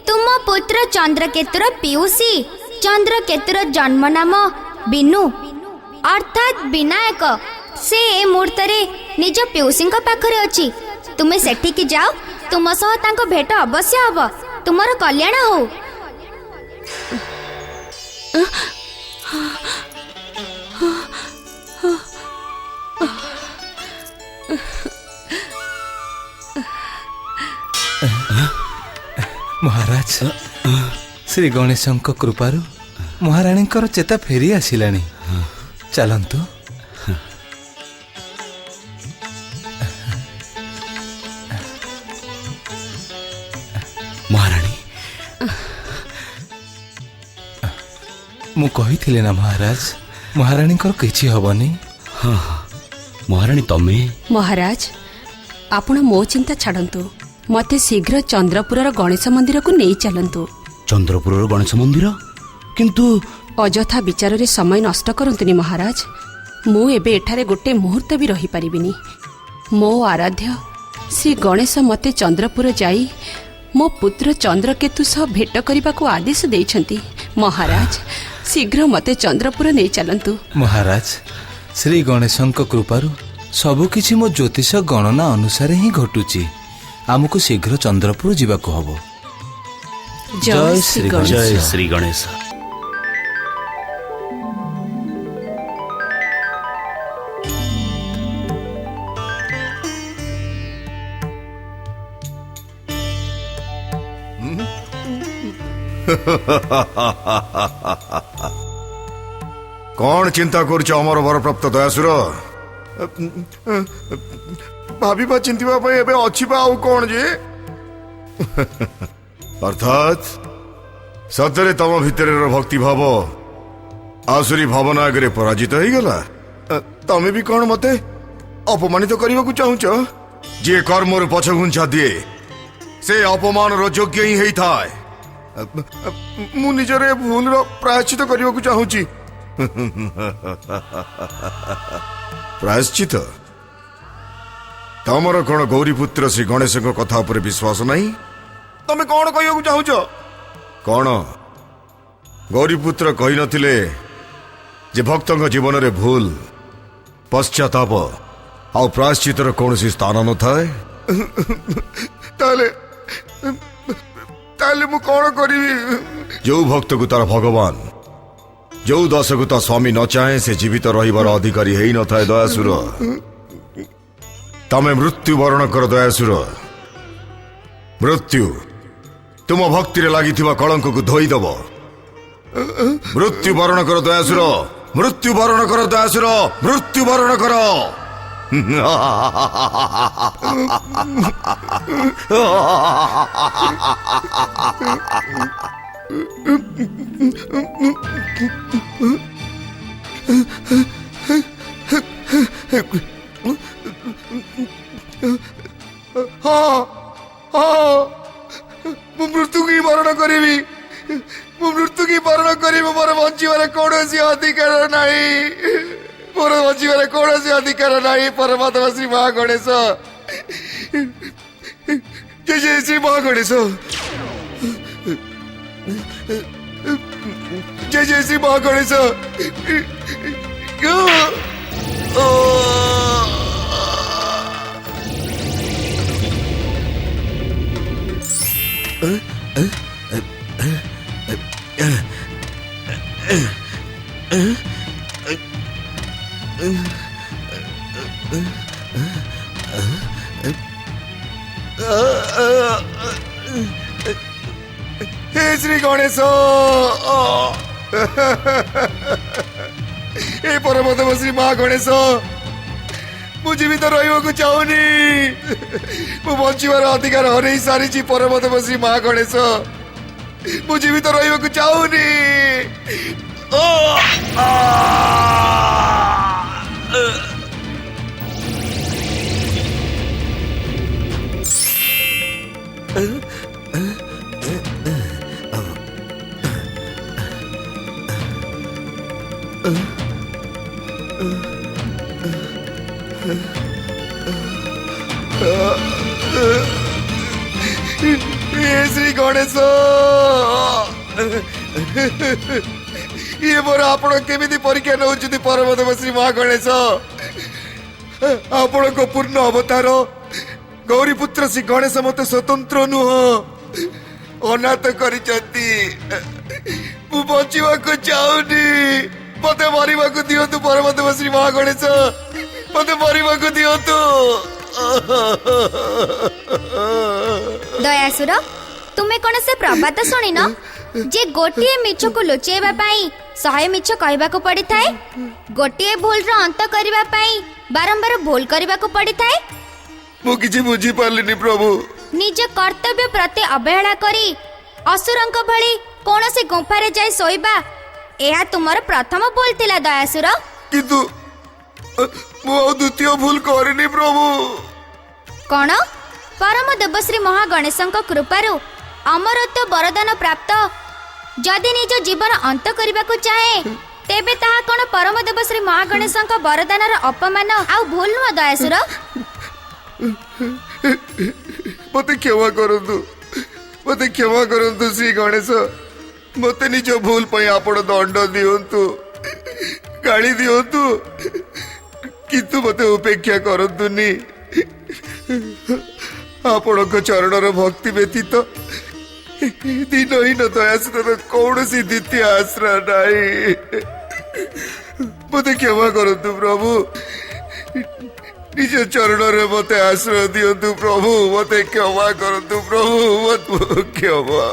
तुम पुत्र चंद्रकेतुर पियूसी। चंद्रकेतुर जन्म नाम बिनु अर्थात विनायक। से ए मुहूर्त रे निज पियूसी पाखरे अछि। तुमे सेठी जाओ तुम सह तांको भेट अवश्य हब तुमर कल्याण हो। महाराज श्री गणेशଙ୍କ कृपाରୁ महाराणीଙ୍କର ଚେତା ଫେରି ଆସିଲାଣି। ଚାଲନ୍ତୁ। महाराणी ମୁଁ କହିଥିଲି ନା महाराज महाराणୀଙ୍କର କିଛି ହବନି। हाँ महाराणी तमे महाराज आपण मो चिंता छाड़तु मते शीघ्र चंद्रपुरर गणेश मंदिर को नहीं चलतु। चंद्रपुर गणेश मंदिर किंतु अजथा विचार रे समय नष्ट करंतुनी महाराज। मु एबे एठारे गोटे मुहूर्त भी रही परिबिनी। मो आराध्य श्री गणेश मते चंद्रपुर जाई मो पुत्र चंद्रकेतु सह भेट करने को आदेश देइछंती। महाराज शीघ्र मते चंद्रपुर नहीं चलंतु। महाराज श्री गणेशଙ୍କ कृपाରୁ सबकिछि मो ज्योतिष गणना अनुसार ही घटुची। आमको शीघ्र चंद्रपुर जीवाको हबो। जय श्री गणेश। जय श्री गणेश। कौन चिंता करुच अमर वरप्राप्त दयासुर? भाविबा चिंतिबा पई एबे अछि बा आउ कोन जे अर्थात सतरे तम भितरे भक्ति भाव आसुरी भावना आगे पराजित हो गला। तमे भी कौन मते अपमानित करने को चाहूच? जे कर्मर पछघुंचा दिए से अपमान योग्य ही होता है। मु निजरे भूल प्रायश्चित करने को चाहूची। प्रायश्चित तमर कौन गौरीपुत्र श्री गणेश कथा पर विश्वास नहीं? तमे कौन कहू चाहूच? कौन गौरीपुत्र कही नथिले जे भक्तों जीवन रे भूल पश्चाताप आ प्रायश्चितर कौन सी स्थान न थाए? ताले मु कौन करी? जो भक्त को तार भगवान जो दास को ता स्वामी न चाहे से जीवित रहिबार अधिकारी हेई न थाए। दयासुर तमे मृत्यु वरण कर। दयासुर मृत्यु तुम भक्ति रे लागि कलंक को धोई दब। मृत्यु वरण कर दयासुर। मृत्यु वरण कर दयासुर। मृत्यु वरण कर। मृत्यु की वरण करी। मृत्यु की वरण करी। मोर बंचार कौन अधिकार नहीं। मोर बंचार कौन अधिकार नहीं। परमात्मा श्री महागणेश। जय जय श्री महागणेश। जय जय श्री महागणेश। हे श्री गणेश। हे परमात्मा श्री महागणेश। मु जीवित रहिबाकु चाहूनी। मु बंचिबार अधिकार हरई सारी। परमात्मा श्री महागणेश मु जीवित रहिबाकु चाहूनी। श्री गणेश ये मोर आपण केमिति परीक्षा नौचुति? परमात्मा श्री महागणेश आपण को पूर्ण अवतार गौरीपुत्र श्री गणेश मते स्वतंत्र नुह अनाथ करिचंती मु बचिबाको चाहुनी मते मरिबाको दियंतु परमदेव श्री महागणेश मते मरिबाको दियंतु दयासुर तुमे कौन से प्रबाद शुणी न जे गोटे मिछ को लुचेबा पाई 100 मिछ कहबाको पड़ी थाए गोटे भूल रो अंत करबा पाई बारंबार भूल करबाको पड़ी थाए मु किछि बुझी पारलिनी प्रभु निज कर्तव्य प्रति अवहेला करी असुरंक भली कौन से गुंफारे जाय सोइबा एहा तुमर प्रथम भूल थिला दयासुर किंतु मु द्वितीय भूल करिनी प्रभु कौन परम देवश्री महागणेशंक कृपारु अमरत्व वरदान प्राप्त जदि निज जीवन अंत करबाको चाहे तेबे ताहा कोन परम देवश्री महागणेशंक वरदानर अपमान आउ भूल नुह दयासुर मते क्षमा करंतु श्री गणेश मते निज भूल पई आपण दंड दियंतु गाली दियंतु किंतु मते उपेक्षा करंतुनी आपणक चरणर भक्ति व्यतीत दीनहीन दयासुर कौन सी द्वितीय आश्रय नाई मते क्षमा करंतु प्रभु निज चरण मते आश्रय दियंतु प्रभु मते क्षमा करंतु प्रभु मत क्षमा